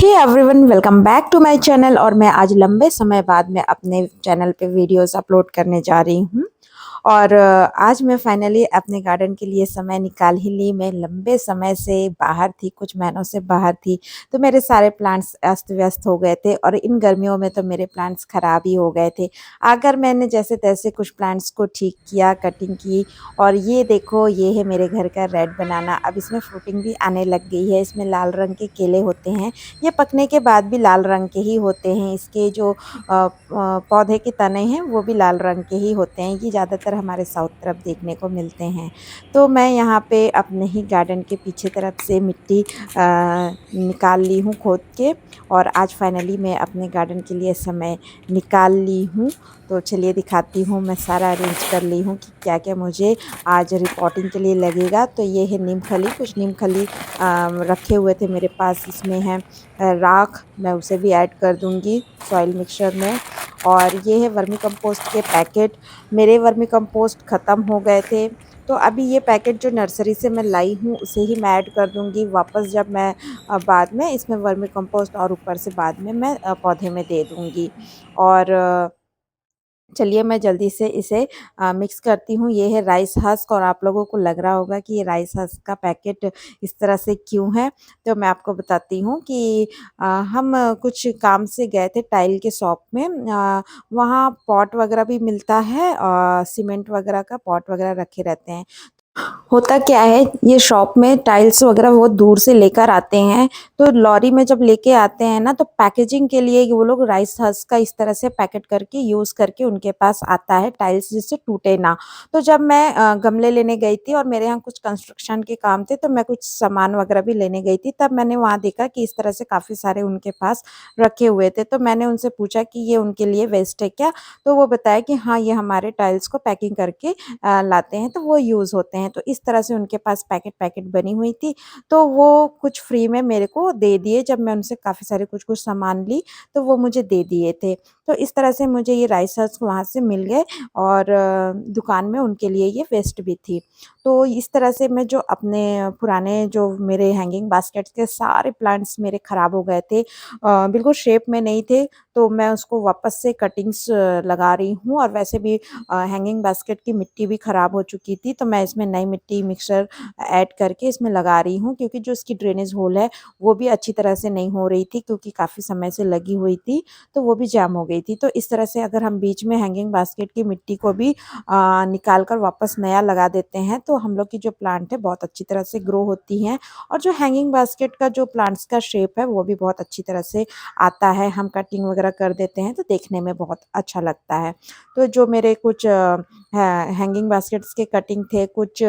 Hey everyone, welcome back to my channel. और मैं आज लंबे समय बाद में अपने चैनल पे वीडियोस अपलोड करने जा रही हूँ। और आज मैं फाइनली अपने गार्डन के लिए समय निकाल ही ली। मैं लंबे समय से बाहर थी, कुछ महीनों से बाहर थी, तो मेरे सारे प्लांट्स अस्त व्यस्त हो गए थे और इन गर्मियों में तो मेरे प्लांट्स ख़राब ही हो गए थे। आकर मैंने जैसे तैसे कुछ प्लांट्स को ठीक किया, कटिंग की। और ये देखो, ये है मेरे घर का रेड बनाना। अब इसमें फ्रूटिंग भी आने लग गई है। इसमें लाल रंग के केले होते हैं। ये पकने के बाद भी लाल रंग के ही होते हैं। इसके जो पौधे के तने हैं वो भी लाल रंग के ही होते हैं। ये ज़्यादातर हमारे साउथ तरफ देखने को मिलते हैं। तो मैं यहाँ पे अपने ही गार्डन के पीछे तरफ से मिट्टी निकाल ली हूँ खोद के। और आज फाइनली मैं अपने गार्डन के लिए समय निकाल ली हूँ। तो चलिए दिखाती हूँ। मैं सारा अरेंज कर ली हूँ कि क्या क्या मुझे आज रिपोर्टिंग के लिए लगेगा। तो ये है नीमखली, कुछ नीमखली रखे हुए थे मेरे पास। इसमें है राख, मैं उसे भी ऐड कर दूंगी सॉइल मिक्सचर में। और ये है वर्मी कंपोस्ट के पैकेट। मेरे वर्मी कंपोस्ट ख़त्म हो गए थे, तो अभी ये पैकेट जो नर्सरी से मैं लाई हूँ उसे ही मैं ऐड कर दूंगी वापस, जब मैं बाद में इसमें वर्मी कंपोस्ट और ऊपर से बाद में मैं पौधे में दे दूंगी। और चलिए मैं जल्दी से इसे मिक्स करती हूँ। ये है राइस हस्क। और आप लोगों को लग रहा होगा कि ये राइस हस्क का पैकेट इस तरह से क्यों है, तो मैं आपको बताती हूँ कि हम कुछ काम से गए थे टाइल के शॉप में। वहाँ पॉट वगैरह भी मिलता है और सीमेंट वगैरह का पॉट वगैरह रखे रहते हैं। होता क्या है, ये शॉप में टाइल्स वगैरह बहुत दूर से लेकर आते हैं। तो लॉरी में जब लेके आते हैं ना, तो पैकेजिंग के लिए वो लोग राइस हस्क का इस तरह से पैकेट करके यूज़ करके उनके पास आता है टाइल्स, जिससे टूटे ना। तो जब मैं गमले लेने गई थी और मेरे यहाँ कुछ कंस्ट्रक्शन के काम थे, तो मैं कुछ सामान वगैरह भी लेने गई थी, तब मैंने वहाँ देखा कि इस तरह से काफ़ी सारे उनके पास रखे हुए थे। तो मैंने उनसे पूछा कि ये उनके लिए वेस्ट है क्या? तो वो बताया कि हाँ, ये हमारे टाइल्स को पैकिंग करके लाते हैं, तो वो यूज़ होते हैं। तो इस तरह से उनके पास पैकेट बनी हुई थी। तो वो कुछ फ्री में मेरे को दे दिए। जब मैं उनसे काफ़ी सारे कुछ-कुछ सामान ली, तो वो मुझे दे दिए थे। तो इस तरह से मुझे ये राइस हस्क वहाँ से मिल गए। और दुकान में उनके लिए ये वेस्ट भी थी। तो इस तरह से मैं जो अपने पुराने जो मेरे हैंगिंग बास्केट्स के सारे प्लांट्स मेरे ख़राब हो गए थे, बिल्कुल शेप में नहीं थे, तो मैं उसको वापस से कटिंग्स लगा रही हूँ। और वैसे भी हैंगिंग बास्केट की मिट्टी भी ख़राब हो चुकी थी, तो मैं इसमें नई मिट्टी मिक्सचर ऐड करके इसमें लगा रही हूँ, क्योंकि जो इसकी ड्रेनेज होल है वो भी अच्छी तरह से नहीं हो रही थी, क्योंकि काफ़ी समय से लगी हुई थी, तो वो भी जाम हो गई थी। तो इस तरह से अगर हम बीच में हैंगिंग बास्केट की मिट्टी को भी निकाल कर वापस नया लगा देते हैं, तो हम लोग की जो प्लांट है बहुत अच्छी तरह से ग्रो होती हैं। और जो हैंगिंग बास्केट का जो प्लांट्स का शेप है वो भी बहुत अच्छी तरह से आता है। हम कटिंग वगैरह कर देते हैं तो देखने में बहुत अच्छा लगता है। तो जो मेरे कुछ हैंगिंग बास्केट्स के कटिंग थे, कुछ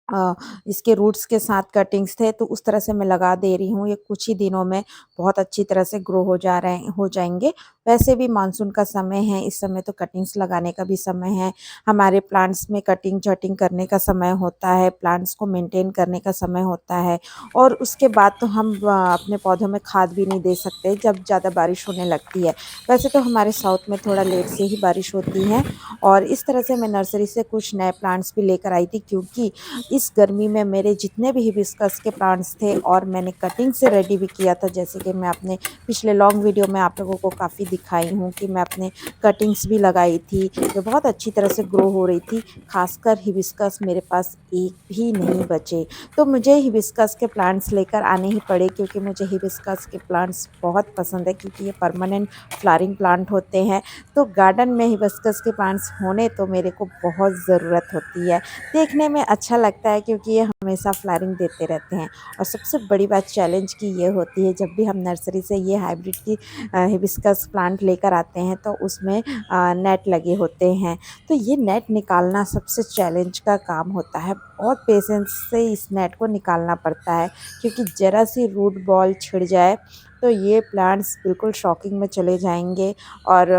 अ, इसके रूट्स के साथ कटिंग्स थे, तो उस तरह से मैं लगा दे रही हूँ। ये कुछ ही दिनों में बहुत अच्छी तरह से ग्रो हो जाएँगे। वैसे भी मानसून का समय है, इस समय तो कटिंग्स लगाने का भी समय है। हमारे प्लांट्स में कटिंग-छटिंग करने का समय होता है, प्लांट्स को मेंटेन करने का समय होता है। और उसके बाद तो हम अपने पौधों में खाद भी नहीं दे सकते जब ज़्यादा बारिश होने लगती है। वैसे तो हमारे साउथ में थोड़ा लेट से ही बारिश होती है। और इस तरह से मैं नर्सरी से कुछ नए प्लांट्स भी लेकर आई थी, क्योंकि इस गर्मी में मेरे जितने भी हिबिस्कस के प्लांट्स थे और मैंने कटिंग से रेडी भी किया था, जैसे कि मैं अपने पिछले लॉन्ग वीडियो में आप लोगों को काफ़ी दिखाई हूँ कि मैं अपने कटिंग्स भी लगाई थी, जो बहुत अच्छी तरह से ग्रो हो रही थी। खासकर हिबिस्कस मेरे पास एक भी नहीं बचे, तो मुझे हिबिस्कस के प्लांट्स लेकर आने ही पड़े, क्योंकि मुझे हिबिस्कस के प्लांट्स बहुत पसंद है, क्योंकि ये परमानेंट फ्लावरिंग प्लांट होते हैं। तो गार्डन में हिबिस्कस के प्लांट्स होने तो मेरे को बहुत ज़रूरत होती है। देखने में अच्छा लगता है, क्योंकि ये हमेशा फ्लावरिंग देते रहते हैं। और सबसे बड़ी बात चैलेंज की ये होती है, जब भी हम नर्सरी से ये हाइब्रिड की हिबिस्कस प्लांट लेकर आते हैं, तो उसमें नेट लगे होते हैं। तो ये नेट निकालना सबसे चैलेंज का काम होता है। बहुत पेशेंस से इस नेट को निकालना पड़ता है, क्योंकि ज़रा सी रूट बॉल छिड़ जाए तो ये प्लांट्स बिल्कुल शॉकिंग में चले जाएंगे। और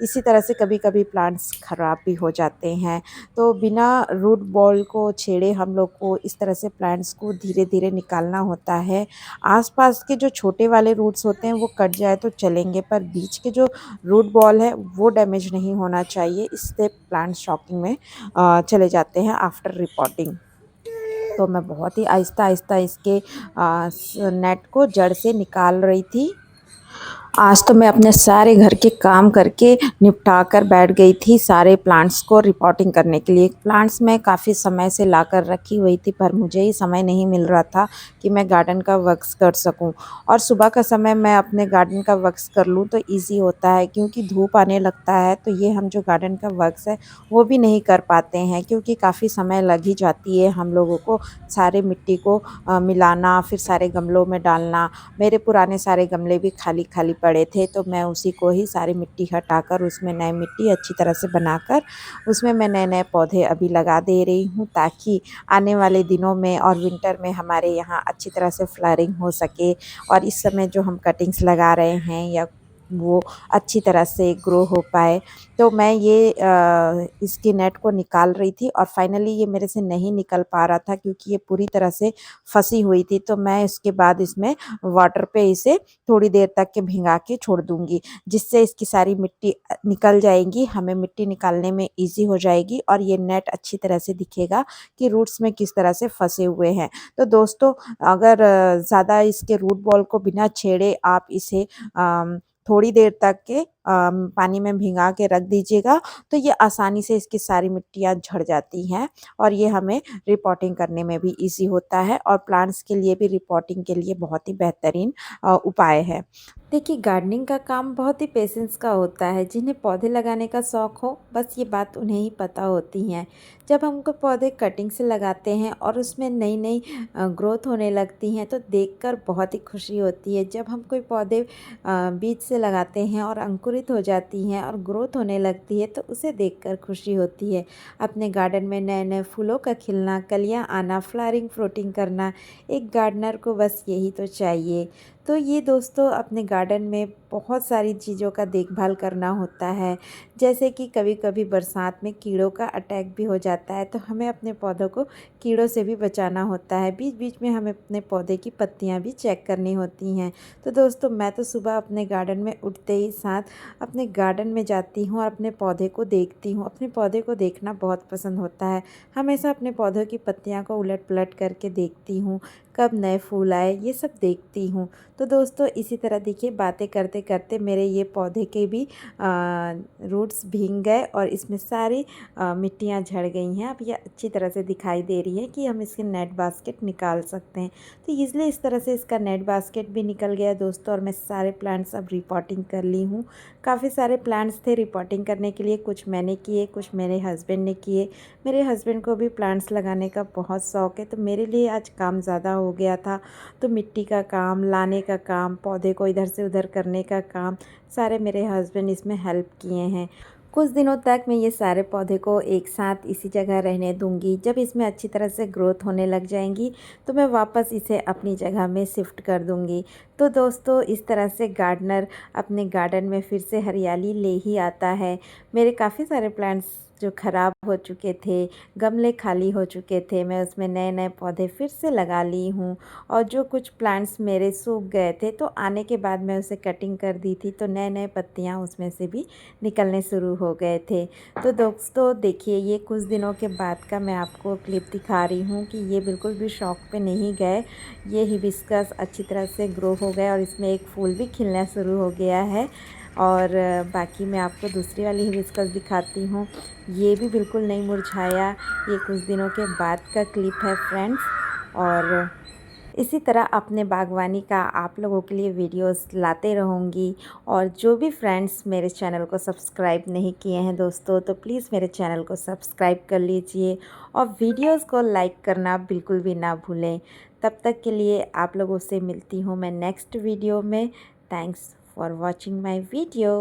इसी तरह से कभी-कभी प्लांट्स ख़राब भी हो जाते हैं। तो बिना रूट बॉल को छेड़े हम लोग को इस तरह से प्लांट्स को धीरे-धीरे निकालना होता है। आस-पास के जो छोटे वाले रूट्स होते हैं वो कट जाए तो चलेंगे, पर बीच के जो रूट बॉल है वो डैमेज नहीं होना चाहिए, इससे प्लांट्स शॉकिंग में चले जाते हैं आफ्टर रिपोर्टिंग। तो मैं बहुत ही आहिस्ता-आहिस्ता इसके नेट को जड़ से निकाल रही थी। आज तो मैं अपने सारे घर के काम करके निपटा कर बैठ गई थी सारे प्लांट्स को रिपोर्टिंग करने के लिए। प्लांट्स मैं काफ़ी समय से लाकर रखी हुई थी, पर मुझे ही समय नहीं मिल रहा था कि मैं गार्डन का वर्क्स कर सकूं। और सुबह का समय मैं अपने गार्डन का वर्क्स कर लूं तो इजी होता है, क्योंकि धूप आने लगता है तो ये हम जो गार्डन का वर्क्स है वो भी नहीं कर पाते हैं, क्योंकि काफ़ी समय लग ही जाती है हम लोगों को सारे मिट्टी को मिलाना, फिर सारे गमलों में डालना। मेरे पुराने सारे गमले भी खाली खाली पड़े थे, तो मैं उसी को ही सारी मिट्टी हटाकर उसमें नई मिट्टी अच्छी तरह से बनाकर उसमें मैं नए नए पौधे अभी लगा दे रही हूँ, ताकि आने वाले दिनों में और विंटर में हमारे यहाँ अच्छी तरह से फ्लवरिंग हो सके। और इस समय जो हम कटिंग्स लगा रहे हैं या वो अच्छी तरह से ग्रो हो पाए। तो मैं ये इसकी नेट को निकाल रही थी और फाइनली ये मेरे से नहीं निकल पा रहा था, क्योंकि ये पूरी तरह से फंसी हुई थी। तो मैं इसके बाद इसमें वाटर पे इसे थोड़ी देर तक के भिंगा के छोड़ दूँगी, जिससे इसकी सारी मिट्टी निकल जाएगी, हमें मिट्टी निकालने में ईज़ी हो जाएगी और ये नेट अच्छी तरह से दिखेगा कि रूट्स में किस तरह से फँसे हुए हैं। तो दोस्तों, अगर ज़्यादा इसके रूट बॉल को बिना छेड़े आप इसे थोड़ी देर तक के पानी में भिंगा के रख दीजिएगा, तो ये आसानी से इसकी सारी मिट्टियाँ झड़ जाती हैं और ये हमें रिपोर्टिंग करने में भी ईज़ी होता है और प्लांट्स के लिए भी रिपोर्टिंग के लिए बहुत ही बेहतरीन उपाय है। देखिए, गार्डनिंग का काम बहुत ही पेशेंस का होता है। जिन्हें पौधे लगाने का शौक़ हो, बस ये बात उन्हें ही पता होती हैं। जब हम कोई पौधे कटिंग से लगाते हैं और उसमें नई नई ग्रोथ होने लगती हैं, तो देखकर बहुत ही खुशी होती है। जब हम कोई पौधे बीज से लगाते हैं और अंकुरित हो जाती हैं और ग्रोथ होने लगती है, तो उसे देखकर खुशी होती है। अपने गार्डन में नए नए फूलों का खिलना, कलियाँ आना, फ्लावरिंग फ्रूटिंग करना, एक गार्डनर को बस यही तो चाहिए। तो ये दोस्तों, अपने गार्डन में बहुत सारी चीज़ों का देखभाल करना होता है। जैसे कि कभी कभी बरसात में कीड़ों का अटैक भी हो जाता है, तो हमें अपने पौधों को कीड़ों से भी बचाना होता है। बीच बीच में हमें अपने पौधे की पत्तियां भी चेक करनी होती हैं। तो दोस्तों, मैं तो सुबह अपने गार्डन में उठते ही साथ अपने गार्डन में जाती हूँ और अपने पौधे को देखती हूँ। अपने पौधे को देखना बहुत पसंद होता है। हमेशा अपने पौधों की पत्तियाँ को उलट पलट करके देखती हूँ, कब नए फूल आए ये सब देखती हूँ। तो दोस्तों, इसी तरह देखिए, बातें करते करते मेरे ये पौधे के भी रूट्स भीग गए और इसमें सारी मिट्टियाँ झड़ गई हैं। अब ये अच्छी तरह से दिखाई दे रही है कि हम इसके नेट बास्केट निकाल सकते हैं। तो इसलिए इस तरह से इसका नेट बास्केट भी निकल गया दोस्तों, और मैं सारे प्लांट्स अब रिपोर्टिंग कर ली हूँ। काफ़ी सारे प्लांट्स थे रिपोर्टिंग करने के लिए, कुछ मैंने किए, कुछ मेरे हस्बैंड ने किए। मेरे हस्बैंड को भी प्लांट्स लगाने का बहुत शौक़ है, तो मेरे लिए आज काम ज़्यादा हो गया था। तो मिट्टी का काम, लाने का काम, पौधे को इधर से उधर करने का काम, सारे मेरे हस्बैंड इसमें हेल्प किए हैं। कुछ दिनों तक मैं ये सारे पौधे को एक साथ इसी जगह रहने दूंगी। जब इसमें अच्छी तरह से ग्रोथ होने लग जाएंगी, तो मैं वापस इसे अपनी जगह में शिफ्ट कर दूंगी। तो दोस्तों, इस तरह से गार्डनर अपने गार्डन में फिर से हरियाली ले ही आता है। मेरे काफ़ी सारे प्लांट्स जो ख़राब हो चुके थे, गमले खाली हो चुके थे, मैं उसमें नए नए पौधे फिर से लगा ली हूँ। और जो कुछ प्लांट्स मेरे सूख गए थे, तो आने के बाद मैं उसे कटिंग कर दी थी, तो नए नए पत्तियाँ उसमें से भी निकलने शुरू हो गए थे। तो दोस्तों देखिए, ये कुछ दिनों के बाद का मैं आपको क्लिप दिखा रही हूँ कि ये बिल्कुल भी शौक पे नहीं गए। ये हिबिस्कस अच्छी तरह से ग्रो हो गए और इसमें एक फूल भी खिलना शुरू हो गया है। और बाकी मैं आपको दूसरी वाली हिबिस्कस दिखाती हूँ। ये भी बिल्कुल नहीं मुरझाया। ये कुछ दिनों के बाद का क्लिप है फ्रेंड्स। और इसी तरह अपने बागवानी का आप लोगों के लिए वीडियोस लाते रहूँगी। और जो भी फ्रेंड्स मेरे चैनल को सब्सक्राइब नहीं किए हैं दोस्तों, तो प्लीज़ मेरे चैनल को सब्सक्राइब कर लीजिए और वीडियोस को लाइक करना बिल्कुल भी ना भूलें। तब तक के लिए आप लोगों से मिलती हूँ मैं नेक्स्ट वीडियो में। Thanks for watching my video.